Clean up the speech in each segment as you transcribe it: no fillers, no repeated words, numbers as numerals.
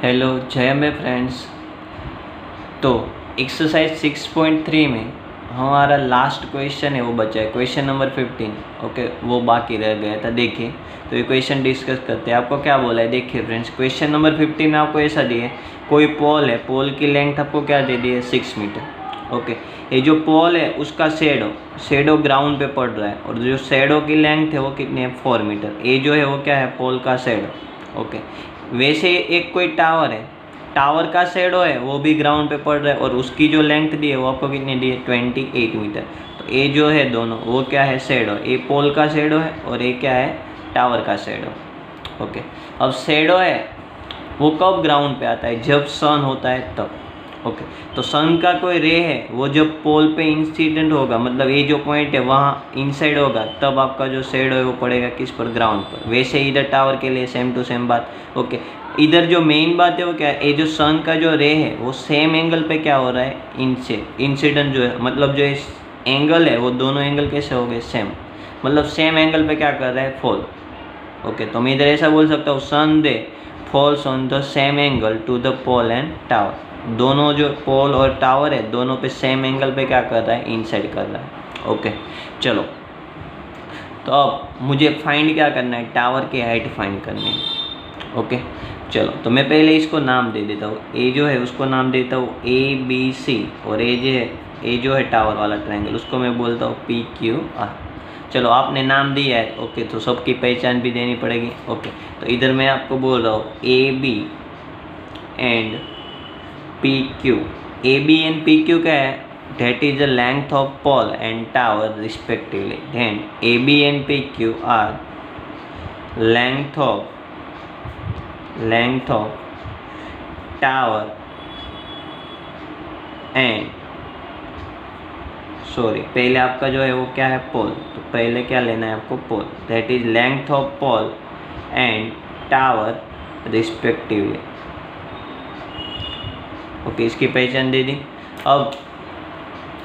Hello जय में friends. तो एक्सरसाइज 6.3 में हमारा लास्ट क्वेश्चन है वो बचा है, क्वेश्चन नंबर 15। ओके, वो बाकी रह गया था। देखिए तो ये क्वेश्चन डिस्कस करते हैं। आपको क्या बोला है, देखिए फ्रेंड्स, क्वेश्चन नंबर 15 में आपको ऐसा दिया है, कोई पोल है, पोल की लेंथ आपको क्या दे दी है, 6 मीटर। ओके, ये जो पोल है उसका शेडो ग्राउंड पे पड़ रहा है और जो शेडो की लेंथ है वो कितनी है, 4 मीटर। ये जो है वो क्या है, पोल का शेडो। ओके, वैसे एक कोई टावर है, टावर का शेडो है वो भी ग्राउंड पे पड़ रहा है और उसकी जो लेंथ दी है वो आपको कितनी दी है, 28 मीटर। तो ये जो है दोनों वो क्या है, शेडो। ये पोल का शेडो है और ये क्या है, टावर का शेडो। ओके, अब शेडो है वो कब ग्राउंड पे आता है, जब सन होता है तब। ओके, तो सन का कोई रे है वो जब पोल पे इंसिडेंट होगा, मतलब ये जो पॉइंट है वहाँ इनसाइड होगा, तब आपका जो शेडो है वो पड़ेगा किस पर, ग्राउंड पर। वैसे इधर टावर के लिए सेम टू सेम बात। ओके, इधर जो मेन बात है वो क्या है, ये जो सन का जो रे है वो सेम एंगल पे क्या हो रहा है, इंसिडेंट जो है, मतलब जो एंगल है वो दोनों एंगल कैसे हो गए, सेम, मतलब सेम एंगल पे क्या कर रहा है, फॉल। ओके, तो मैं इधर ऐसा बोल सकता हूँ, sun ray falls on the same angle to the pole and tower. दोनों जो पोल और टावर है दोनों पे सेम एंगल पे क्या कर रहा है, इनसाइड कर रहा है। ओके, चलो तो अब मुझे फाइंड क्या करना है, टावर की हाइट फाइंड करनी है। ओके, चलो तो मैं पहले इसको नाम दे देता हूँ, ए जो है उसको नाम देता हूँ ABC, और ए जो है टावर वाला ट्रायंगल, उसको मैं बोलता हूँ PQR। चलो आपने नाम दिया है, ओके, तो सबकी पहचान भी देनी पड़ेगी। ओके, तो इधर मैं आपको बोल रहा हूँ AB and PQ। AB and PQ क्या है, that is the length of pole and tower respectively. Then AB and PQ are length of tower and पहले आपका जो है वो क्या है, पोल। तो पहले क्या लेना है आपको, पोल, that is length of pole and tower respectively। Okay, इसकी पहचान दे दी। अब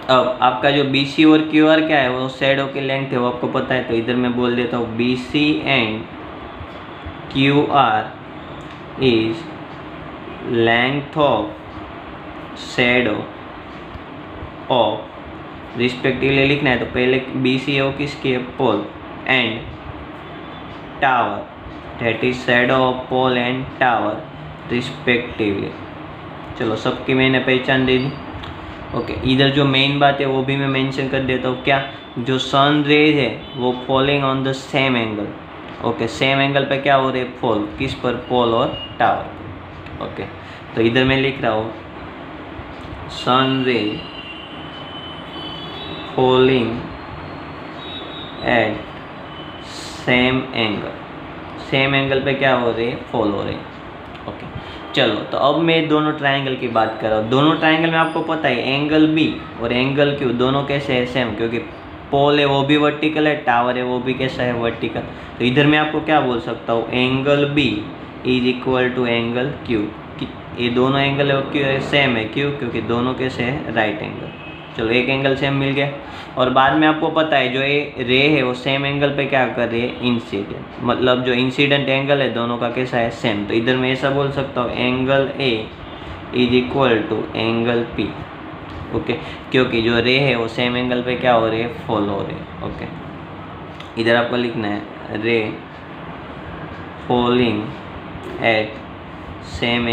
आपका जो BC और QR क्या है, वो शेडो की लेंथ है, वो आपको पता है। तो इधर मैं बोल देता हूँ BC and QR is length of shadow of respectively लिखना है। तो पहले BC है वो किसकी है, pole, and tower, that is shadow of pole and tower respectively. चलो सबकी मैंने पहचान दे दी। ओके, इधर जो मेन बात है वो भी मैं मेंशन कर देता हूँ, क्या, जो सन रेज है वो falling on the same angle. Okay, same angle पे क्या हो रहे, फॉल, किस पर, पोल और टावर। ओके, तो इधर मैं लिख रहा हूँ सन रे फॉलिंग एट सेम एंगल पे क्या हो रहे, फॉल हो रहे। ओके, चलो तो अब मैं दोनों ट्रायंगल की बात कर रहा हूँ। दोनों ट्रायंगल में आपको पता है एंगल B और एंगल Q दोनों कैसे है, सेम, क्योंकि पोल है वो भी वर्टिकल है, टावर है वो भी कैसा है, वर्टिकल। तो इधर मैं आपको क्या बोल सकता हूँ, angle B is equal to angle Q। ये दोनों एंगल है वो सेम है, क्यों, क्योंकि दोनों कैसे है, राइट एंगल। चलो एक एंगल सेम मिल गया। और बाद में आपको पता है जो ये रे है वो सेम एंगल पे क्या कर रही है, इंसिडेंट, मतलब जो इंसिडेंट एंगल है दोनों का कैसा है, सेम। तो इधर मैं ऐसा बोल सकता हूँ angle A is equal to angle P। Okay, क्योंकि जो रे है वो सेम एंगल पे क्या हो रही है, फॉल हो रही है। ओके, इधर आपको लिखना है रे फॉलिंग एट सेम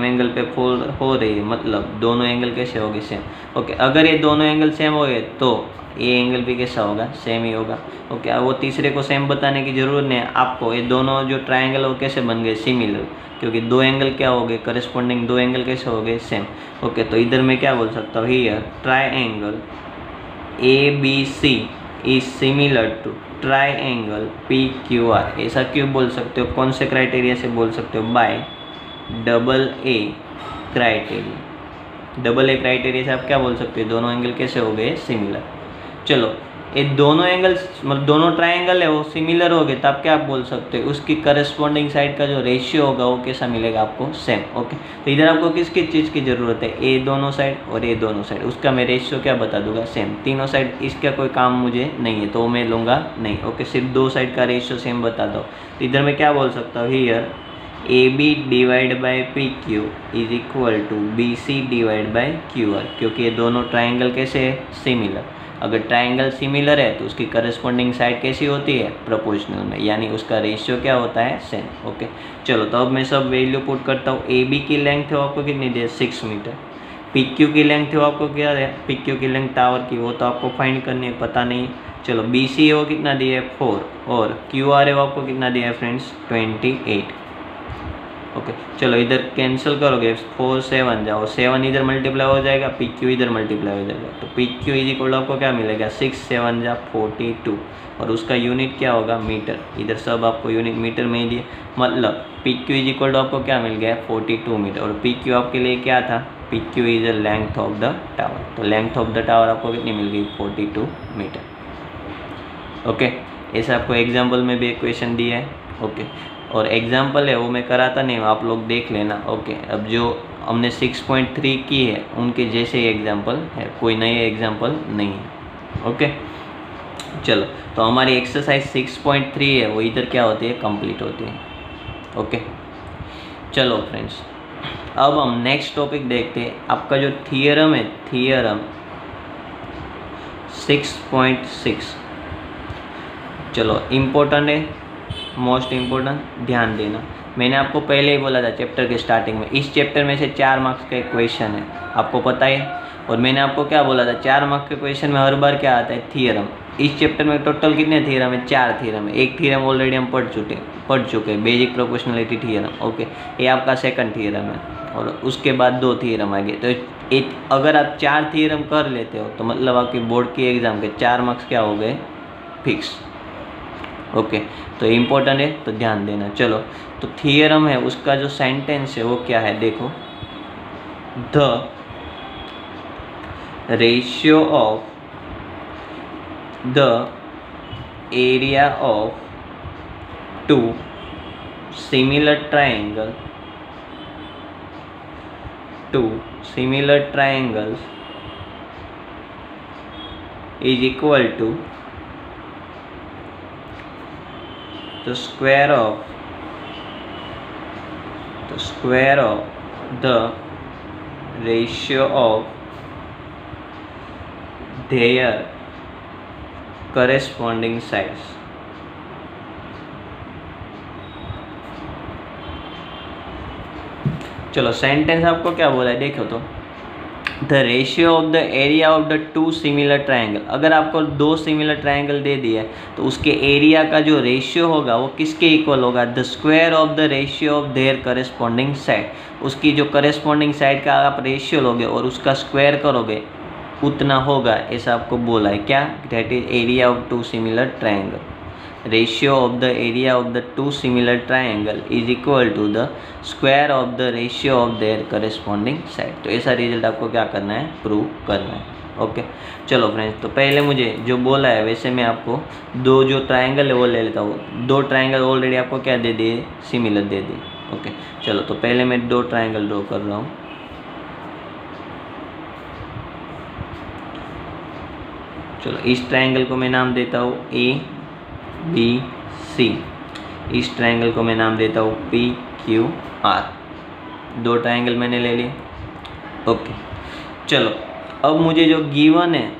एंगल पे फॉल हो रही है, मतलब दोनों एंगल कैसे होगी, सेम। ओके, अगर ये दोनों एंगल सेम हो गए तो ये एंगल भी कैसा होगा, सेम ही होगा। ओके, अब वो तीसरे को सेम बताने की ज़रूरत नहीं है आपको। ये दोनों जो ट्रायंगल वो कैसे बन गए, सिमिलर, क्योंकि दो एंगल क्या हो गए, करस्पॉन्डिंग दो एंगल कैसे हो गए, सेम। ओके, तो इधर मैं क्या बोल सकता हूँ, here triangle ABC is similar to triangle PQR। ऐसा क्यों बोल सकते हो, कौन से क्राइटेरिया से बोल सकते हो, बाय AA क्राइटेरिया से आप क्या बोल सकते हो, दोनों एंगल कैसे हो गए, सिमिलर। चलो ये दोनों एंगल्स, मतलब दोनों ट्रायंगल है वो सिमिलर हो गए, तो आप क्या बोल सकते हो, उसकी करस्पॉन्डिंग साइड का जो रेशियो होगा वो कैसा मिलेगा आपको, सेम। ओके, तो इधर आपको किसकी चीज़ की ज़रूरत है, ए दोनों साइड और ए दोनों साइड, उसका मैं रेशियो क्या बता दूंगा, सेम। तीनों साइड इसका कोई काम मुझे नहीं है तो मैं लूँगा नहीं। ओके, सिर्फ दो साइड का रेशियो सेम बता दो। तो इधर मैं क्या बोल सकता हूँ, here A B divide by P Q is equal to B C divide by Q R, क्योंकि ये दोनों ट्राइंगल कैसे है, सिमिलर। अगर ट्राइंगल सिमिलर है तो उसकी करस्पॉन्डिंग साइड कैसी होती है, प्रोपोर्शनल में, यानी उसका रेशियो क्या होता है, सेम। ओके चलो, तो अब मैं सब वैल्यू पुट करता हूँ। ए बी की लेंथ है आपको कितनी दी है, 6 मीटर। पी क्यू की लेंथ है आपको क्या है, पी क्यू की लेंथ टावर की, वो तो आपको फाइंड करनी है, पता नहीं। चलो बी सी है वो कितना दिया है, 4, और क्यू आर है वो आपको कितना दिया है फ्रेंड्स, 28। ओके चलो, इधर कैंसिल करोगे, 4 7 जाओ, 7 इधर मल्टीप्लाई हो जाएगा, पी क्यू इधर मल्टीप्लाई हो जाएगा, तो पी क्यू इज इक्वल आपको क्या मिलेगा, 6 7 जा 42, और उसका यूनिट क्या होगा, मीटर। इधर सब आपको यूनिट मीटर में ही दिए, मतलब पी क्यू इज इक्वल आपको क्या मिल गया, 42 मीटर। और पी क्यू आपके लिए क्या था, P Q is the length of the tower, तो लेंथ ऑफ द टावर आपको कितनी मिल गई, 42 मीटर। ओके, ऐसे आपको एग्जाम्पल में भी एक क्वेश्चन दिया है। ओके, और एग्जाम्पल है वो मैं कराता नहीं, आप लोग देख लेना। ओके, अब जो हमने 6.3 की है उनके जैसे ही एग्जाम्पल है, कोई नई एग्जाम्पल नहीं है। ओके चलो, तो हमारी एक्सरसाइज 6.3 है वो इधर क्या होती है, कंप्लीट होती है। ओके चलो फ्रेंड्स, अब हम नेक्स्ट टॉपिक देखते हैं। आपका जो थियरम है, थियरम 6.6, चलो इम्पोर्टेंट है, मोस्ट इम्पोर्टेंट, ध्यान देना। मैंने आपको पहले ही बोला था चैप्टर के स्टार्टिंग में, इस चैप्टर में से 4 मार्क्स का एक क्वेश्चन है, आपको पता है। और मैंने आपको क्या बोला था, 4 मार्क्स के क्वेश्चन में हर बार क्या आता है, थियरम। इस चैप्टर में टोटल कितने थियरम है, 4 थियरम है। एक थियरम ऑलरेडी हम पढ़ चुके हैं, बेसिक प्रोपोर्शनलिटी थियरम। ओके, ये आपका सेकंड थियरम है, और उसके बाद 2 थियरम आ गए। तो अगर आप 4 थियरम कर लेते हो तो मतलब आपकी बोर्ड की एग्जाम के 4 मार्क्स क्या हो गए, फिक्स। ओके, तो इम्पोर्टेंट है तो ध्यान देना। चलो, तो थियरम है उसका जो सेंटेंस है वो क्या है, देखो, the ratio of the area of 2 similar triangles is equal to the square of the ratio of their corresponding sides। चलो, सेंटेंस आपको क्या बोला है, देखो तो, the ratio of the area of the 2 similar triangle. अगर आपको 2 सिमिलर ट्राइंगल दे दिया है तो उसके एरिया का जो रेशियो होगा वो किसके इक्वल होगा, the square of the ratio of their corresponding side. उसकी जो करस्पॉन्डिंग साइड का आप रेशियो लोगे और उसका स्क्वायर करोगे उतना होगा, ऐसा आपको बोला है। क्या, that is area of 2 similar triangle. Ratio of the area of the 2 similar triangle is equal to the square of the ratio of their corresponding side. तो ऐसा रिजल्ट आपको क्या करना है, प्रूव करना है। ओके चलो फ्रेंड्स, तो पहले मुझे जो बोला है वैसे मैं आपको 2 जो ट्राइंगल है वो ले लेता हूँ। 2 ट्राइंगल ऑलरेडी आपको क्या दे दिए, सिमिलर दे दिए। ओके चलो, तो पहले मैं 2 ट्राइंगल ड्रॉ कर रहा हूँ। चलो, इस ट्राइंगल को मैं नाम देता हूँ ए बी सी, इस ट्राइंगल को मैं नाम देता हूँ पी क्यू आर। 2 ट्राइंगल मैंने ले लिए। ओके चलो, अब मुझे जो गिवन है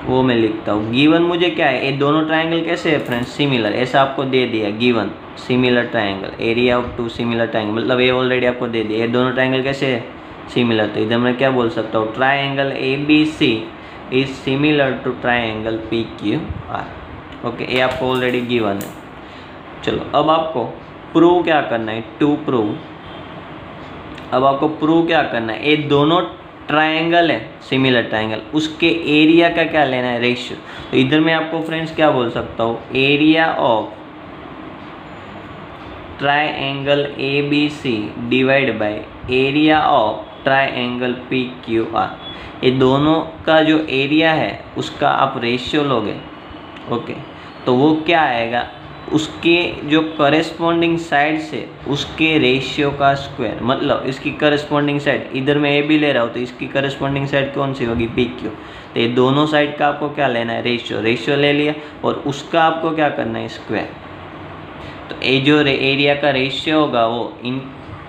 वो मैं लिखता हूँ। गिवन मुझे क्या है, ये दोनों ट्राइंगल कैसे है फ्रेंड्स, सिमिलर, ऐसा आपको दे दिया given, similar triangle, area of 2 similar triangle, मतलब ये ऑलरेडी आपको दे दिया। ये दोनों ट्राइंगल कैसे है, सिमिलर। तो इधर मैं क्या बोल सकता हूँ, triangle A B C is similar to triangle P Q R. Okay, ये आपको ऑलरेडी गिवन है। चलो, अब आपको प्रूव क्या करना है, टू प्रूव। अब आपको प्रूव क्या करना है, ये दोनों ट्राइंगल है, सिमिलर ट्राइंगल, उसके एरिया का क्या लेना है, रेशियो। तो इधर मैं आपको फ्रेंड्स क्या बोल सकता हूँ, area of triangle A B C divide by area of triangle P Q R. ये दोनों का जो एरिया है उसका आप रेशियो लोगे। ओके, तो वो क्या आएगा, उसके जो करस्पॉन्डिंग साइड से उसके रेशियो का स्क्वायर, मतलब इसकी करस्पॉन्डिंग साइड, इधर मैं ए भी ले रहा हूँ तो इसकी करस्पॉन्डिंग साइड कौन सी होगी, पी क्यू। तो ये दोनों साइड का आपको क्या लेना है, रेशियो ले लिया, और उसका आपको क्या करना है, स्क्वायर। तो ये जो एरिया का रेशियो होगा वो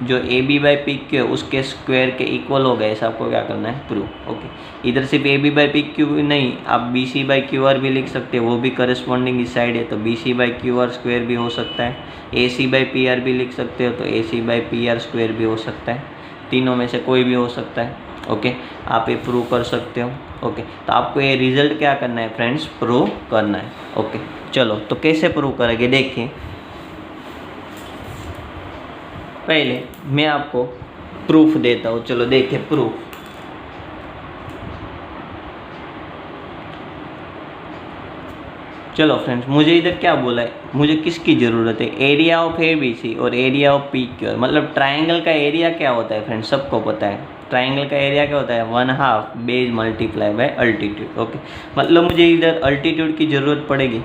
जो A B by P Q है उसके स्क्वायर के इक्वल होगा, ऐसा आपको क्या करना है, प्रूव। ओके, इधर सिर्फ A B by P Q नहीं, आप B C by Q R भी लिख सकते हैं, वो भी करस्पॉन्डिंग इस साइड है, तो B C by Q R square भी हो सकता है। A C by P R भी लिख सकते हो, तो A C by P R square भी हो सकता है, तीनों में से कोई भी हो सकता है। ओके, आप ये प्रूव कर सकते हो। ओके, तो आपको ये रिजल्ट क्या करना है फ्रेंड्स, प्रूव करना है। ओके, चलो तो कैसे प्रूव करेंगे देखिए। पहले मैं आपको प्रूफ देता हूँ, चलो देखिए प्रूफ। चलो फ्रेंड्स, मुझे इधर क्या बोला है, मुझे किसकी ज़रूरत है, area of A B C और area of P Q R. मतलब ट्राइंगल का एरिया क्या होता है फ्रेंड्स, सबको पता है। ट्राइंगल का एरिया क्या होता है, 1/2 base multiply by altitude. Okay, मतलब मुझे इधर अल्टीट्यूड की ज़रूरत पड़ेगी।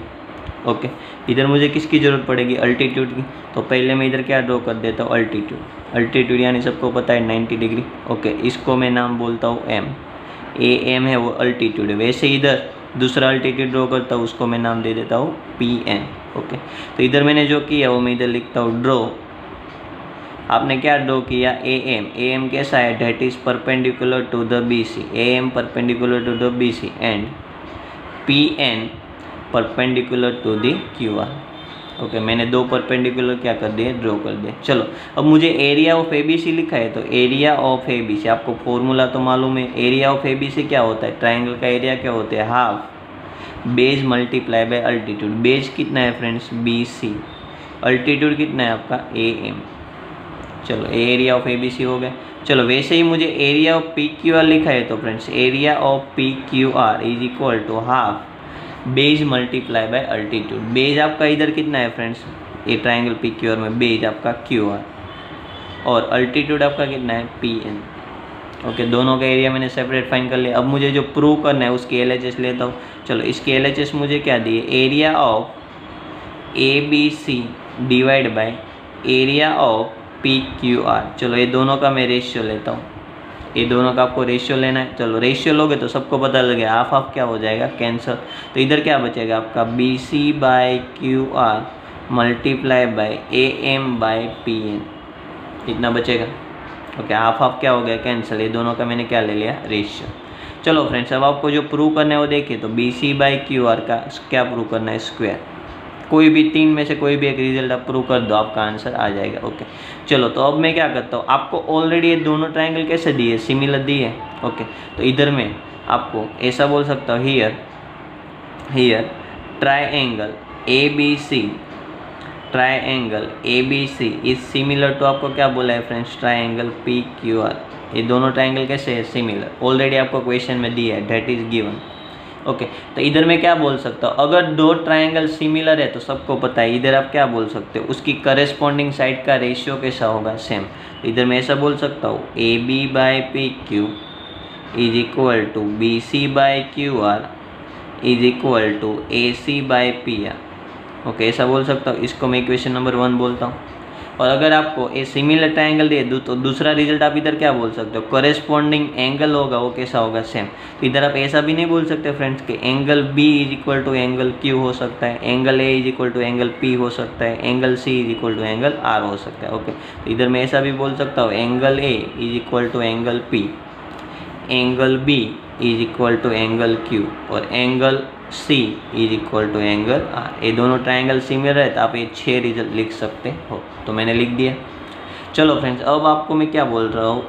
ओके, इधर मुझे किसकी ज़रूरत पड़ेगी, अल्टीट्यूड की। तो पहले मैं इधर क्या ड्रॉ कर देता हूँ, अल्टीट्यूड। अल्टीट्यूड यानी सबको पता है 90 डिग्री। ओके, इसको मैं नाम बोलता हूँ एम, ए एम है वो अल्टीट्यूड है। वैसे इधर दूसरा अल्टीट्यूड ड्रॉ करता हूँ, उसको मैं नाम दे देता हूँ पी एन। ओके, तो इधर मैंने जो किया वो मैं इधर लिखता हूँ ड्रॉ। आपने क्या ड्रॉ किया, ए एम कैसा है, that is perpendicular to the B C, A M perpendicular to the B C and P N perpendicular to the Q R. Okay, मैंने दो परपेंडिकुलर क्या कर दिए, ड्रॉ कर दिए। चलो, अब मुझे area of A B C लिखा है, तो area of A B C, आपको फॉर्मूला तो मालूम है, area of A B C क्या होता है, ट्राइंगल का एरिया क्या होता है, half base multiply by altitude. Base कितना है फ्रेंड्स, बी सी, अल्टीट्यूड कितना है आपका, ए एम। चलो, area of A B C हो गया। चलो, वैसे ही मुझे area of P Q are लिखा है, तो friends area of P Q R is equal to half base multiply by altitude. Base आपका इधर कितना है फ्रेंड्स, ये ट्राइंगल पी क्यू आर में बेज आपका क्यू आर और अल्टीट्यूड आपका कितना है, पी एन। ओके, दोनों का एरिया मैंने सेपरेट फाइंड कर लिया। अब मुझे जो प्रूव करना है उसकी एल एच एस लेता हूँ। चलो, इसकी एल एच एस मुझे क्या दी है, area of A B C divide by area of P Q R. चलो, ये दोनों का मैं रेशियो लेता हूँ, ये दोनों का आपको रेशियो लेना है। चलो, रेशियो लोगे तो सबको पता लग गया, हाफ हाफ क्या हो जाएगा, कैंसर। तो इधर क्या बचेगा आपका, B C by Q R multiply by A M by P N, इतना बचेगा। ओके, हाफ हाफ क्या हो गया, कैंसिल। ये दोनों का मैंने क्या ले लिया, रेशियो। चलो फ्रेंड्स, अब आपको जो प्रूव करना है वो देखिए, तो B C by Q R का क्या प्रूव करना है, स्क्वायर। कोई भी तीन में से कोई भी एक रिजल्ट आप प्रूव कर दो, आपका आंसर आ जाएगा। ओके, चलो, तो अब मैं क्या करता हूँ, आपको ऑलरेडी ये दोनों ट्राइंगल कैसे दिए, सिमिलर दिए। ओके, तो इधर मैं आपको ऐसा बोल सकता हूँ, here triangle A B C, triangle A B C is similar to, आपको क्या बोला है friends, triangle P Q R. ये दोनों ट्राइंगल कैसे है, सिमिलर। ऑलरेडी आपको क्वेश्चन में दिया है, दैट इज गिवन। ओके, तो इधर मैं क्या बोल सकता हूँ, अगर दो ट्राइंगल सिमिलर है तो सबको पता है, इधर आप क्या बोल सकते हो, उसकी करस्पॉन्डिंग साइड का रेशियो कैसा होगा, सेम। तो इधर मैं ऐसा बोल सकता हूँ, A B by P Q is equal to B C by Q R is equal to A C by P R. Okay, ऐसा बोल सकता हूँ। इसको मैं इक्वेशन नंबर 1 बोलता हूँ। और अगर आपको ए सिमिलर ट्राइंगल दे तो दूसरा रिजल्ट आप इधर क्या बोल सकते हो, कॉरेस्पॉन्डिंग एंगल होगा वो कैसा होगा, सेम। तो इधर आप ऐसा भी नहीं बोल सकते फ्रेंड्स कि angle B is equal to angle Q हो सकता है, angle A is equal to angle P हो सकता है, angle C is equal to angle R हो सकता है। ओके, तो इधर मैं ऐसा भी बोल सकता हूँ, angle A is equal to angle P, angle B is equal to angle Q और angle C is equal to angle R. ये दोनों ट्राइंगल सिमिलर है तो आप ये 6 रिजल्ट लिख सकते हो। तो मैंने लिख दिया। चलो फ्रेंड्स, अब आपको मैं क्या बोल रहा हूँ,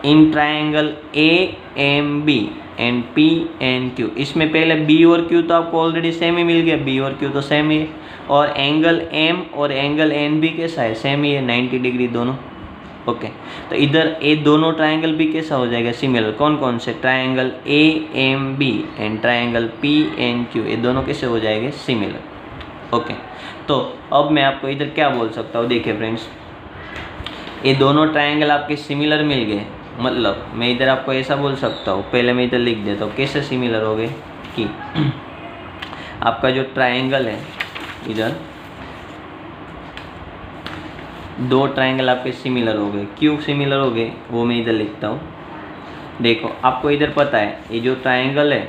in triangle A M B and P N Q, इसमें पहले बी और क्यू तो आपको ऑलरेडी सेम ही मिल गया, बी और क्यू तो सेम ही है। और एंगल एम और एंगल एन भी कैसा है, सेम ही है, 90 डिग्री दोनों। ओके, तो इधर ये दोनों ट्राइंगल भी कैसा हो जाएगा, सिमिलर। कौन कौन से, triangle A M B and triangle P N Q, ये दोनों कैसे हो जाएंगे, सिमिलर। ओके, तो अब मैं आपको इधर क्या बोल सकता हूँ, देखिए फ्रेंड्स, ये दोनों ट्राइंगल आपके सिमिलर मिल गए। मतलब मैं इधर आपको ऐसा बोल सकता हूँ, पहले मैं इधर लिख देता हूँ कैसे सिमिलर हो गए, कि आपका जो ट्राइंगल है, इधर दो ट्राइंगल आपके सिमिलर हो गए। क्यों सिमिलर हो गए वो मैं इधर लिखता हूँ। देखो, आपको इधर पता है, ये जो ट्राइंगल है,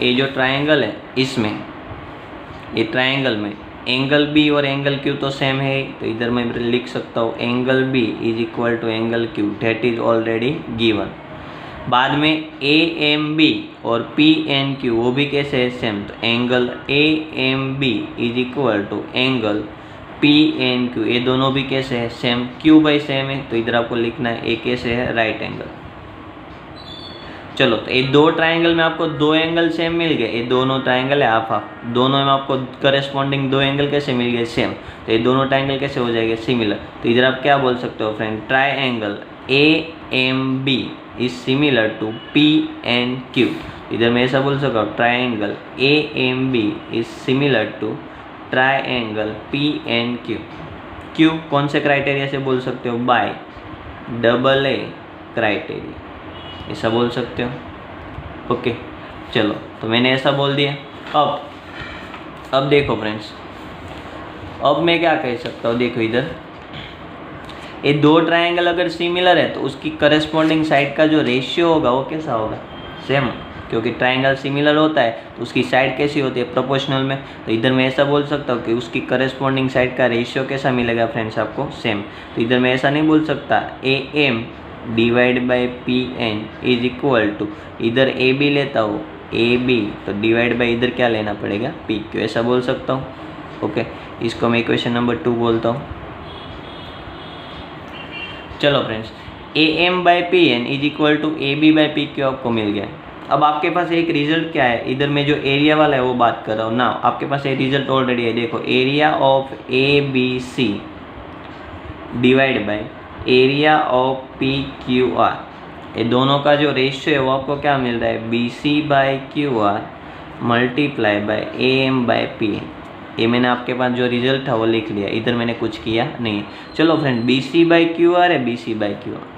ये जो ट्राइंगल है, इसमें ये ट्राइंगल में एंगल बी और एंगल क्यू तो सेम है, तो इधर मैं लिख सकता हूँ angle B is equal to angle Q, that is already given. बाद में ए एम बी और पी एन क्यू वो भी कैसे है सेम, तो angle A M B is equal to angle P N Q, ये दोनों भी कैसे है सेम, क्यू बाई सेम है, तो इधर आपको लिखना है ए कैसे है राइट एंगल। चलो तो ये दो ट्राइंगल में आपको दो एंगल सेम मिल गए, ये दोनों ट्राइंगल है हाफ हाफ, दोनों में आपको करस्पॉन्डिंग दो एंगल कैसे मिल गए सेम, तो ये दोनों ट्राइंगल कैसे हो जाएंगे सिमिलर। तो इधर आप क्या बोल सकते हो friend, triangle A M B is similar to P N Q. इधर मैं ऐसा बोल सकता हूँ triangle A M B is similar to triangle P N Q. क्यू कौन से क्राइटेरिया से बोल सकते हो, बाय डबल ए क्राइटेरिया, ऐसा बोल सकते हो। ओके चलो तो मैंने ऐसा बोल दिया। अब देखो फ्रेंड्स, अब मैं क्या कह सकता हूँ, देखो इधर ये दो ट्रायंगल अगर सिमिलर है तो उसकी करस्पॉन्डिंग साइड का जो रेशियो होगा वो कैसा होगा, सेम, क्योंकि ट्रायंगल सिमिलर होता है तो उसकी साइड कैसी होती है, प्रोपोर्शनल में। तो इधर मैं ऐसा बोल सकता हूँ कि उसकी करस्पॉन्डिंग साइड का रेशियो कैसा मिलेगा फ्रेंड्स आपको, सेम। तो इधर मैं ऐसा नहीं बोल सकता A M divide by P N is equal to, इधर ए बी लेता हूँ ए बी तो डिवाइड बाई इधर क्या लेना पड़ेगा पी क्यू, ऐसा बोल सकता हूँ। ओके इसको मैं इक्वेशन नंबर 2 बोलता हूँ। चलो friends, A M by P N is equal to A B by P Q आपको मिल गया। अब आपके पास एक रिजल्ट क्या है, इधर मैं जो एरिया वाला है वो बात कर रहा हूँ ना, आपके पास एक रिजल्ट ऑलरेडी है, देखो area of A B C divide by area of P Q R, ये दोनों का जो रेशियो है वो आपको क्या मिल रहा है, B C by Q R multiply by A M by P N. ये मैंने आपके पास जो रिजल्ट था वो लिख लिया, इधर मैंने कुछ किया नहीं। चलो friend, B C by Q R है, B C by Q R,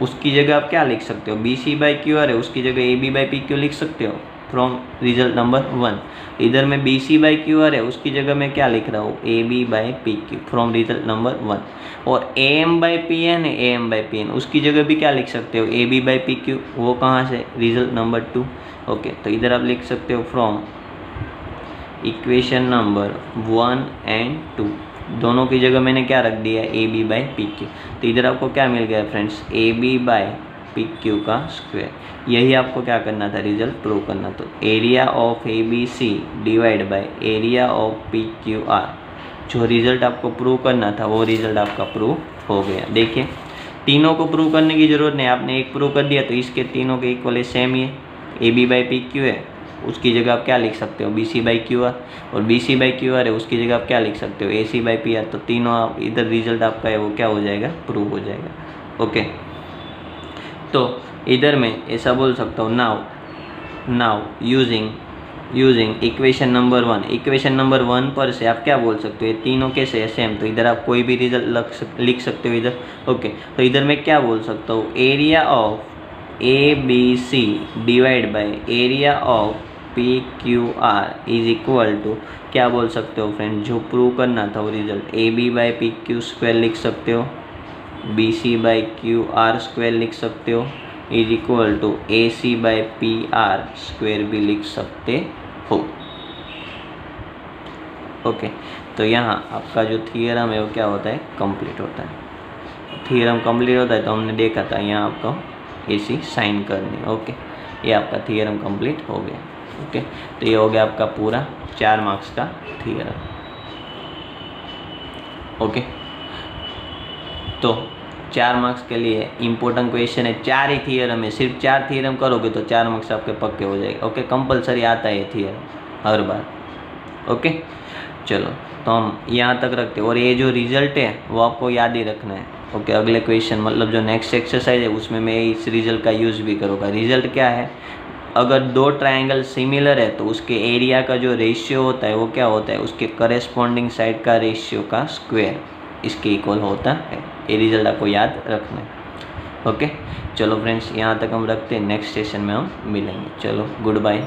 उसकी जगह आप क्या लिख सकते हो, B C by Q R है उसकी जगह A B by P Q लिख सकते हो फ्रॉम रिजल्ट नंबर 1। इधर में B C by Q R है उसकी जगह मैं क्या लिख रहा हूँ, A B by P Q from result number 1। और A M by P N है, A M by P N उसकी जगह भी क्या लिख सकते हो, A B by P Q, वो कहाँ से, रिजल्ट नंबर 2। ओके तो इधर आप लिख सकते हो फ्रॉम इक्वेशन नंबर 1 एंड 2, दोनों की जगह मैंने क्या रख दिया, A B by P Q. तो इधर आपको क्या मिल गया friends, A B by P Q का स्क्वायर। यही आपको क्या करना था, रिजल्ट प्रूव करना। तो area of A B C divide by area of P Q R, जो रिजल्ट आपको प्रूव करना था वो रिजल्ट आपका प्रूव हो गया। देखिए तीनों को प्रूव करने की ज़रूरत नहीं, आपने एक प्रूव कर दिया तो इसके तीनों के इक्वल सेम ही है, A B by P Q है उसकी जगह आप क्या लिख सकते हो, B C by Q R, और B C by Q R है उसकी जगह आप क्या लिख सकते हो, A C by P R. तो तीनों आप इधर रिजल्ट आपका है वो क्या हो जाएगा, प्रूव हो जाएगा। ओके तो इधर मैं ऐसा बोल सकता हूँ, now using equation number 1, equation number 1 पर से आप क्या बोल सकते हो, ये तीनों कैसे है सेम, तो इधर आप कोई भी रिजल्ट लिख सकते हो इधर। ओके तो इधर मैं क्या बोल सकता हूँ, area of A B C divide by area of P Q R is equal to, क्या बोल सकते हो फ्रेंड, जो प्रूव करना था वो result, A B by P Q square लिख सकते हो, B C by Q R square लिख सकते हो, is equal to A C by P R square भी लिख सकते हो। ओके तो यहाँ आपका जो थियरम है वो क्या होता है, कंप्लीट होता है। थियरम कंप्लीट होता है तो हमने देखा था यहाँ आपको ऐसी साइन करनी। ओके ये आपका थियरम कंप्लीट हो गया। ओके तो ये हो गया आपका पूरा 4 मार्क्स का थियरम। ओके तो 4 मार्क्स के लिए इम्पोर्टेंट क्वेश्चन है, 4 ही थियरम है, सिर्फ 4 थियरम करोगे तो 4 मार्क्स आपके पक्के हो जाएंगे। ओके कंपलसरी आता है ये थियरम हर बार। ओके चलो तो हम यहाँ तक रखते हैं, और ये जो रिजल्ट है वो आपको याद ही रखना है। ओके अगले क्वेश्चन मतलब जो नेक्स्ट एक्सरसाइज है उसमें मैं इस रिजल्ट का यूज़ भी करूँगा। रिजल्ट क्या है, अगर दो ट्रायंगल सिमिलर है तो उसके एरिया का जो रेशियो होता है वो क्या होता है, उसके करेस्पॉन्डिंग साइड का रेशियो का स्क्वायर इसके इक्वल होता है। ये रिजल्ट आपको याद रखना है। ओके चलो फ्रेंड्स यहाँ तक हम रखते हैं, नेक्स्ट सेशन में हम मिलेंगे। चलो गुड बाय।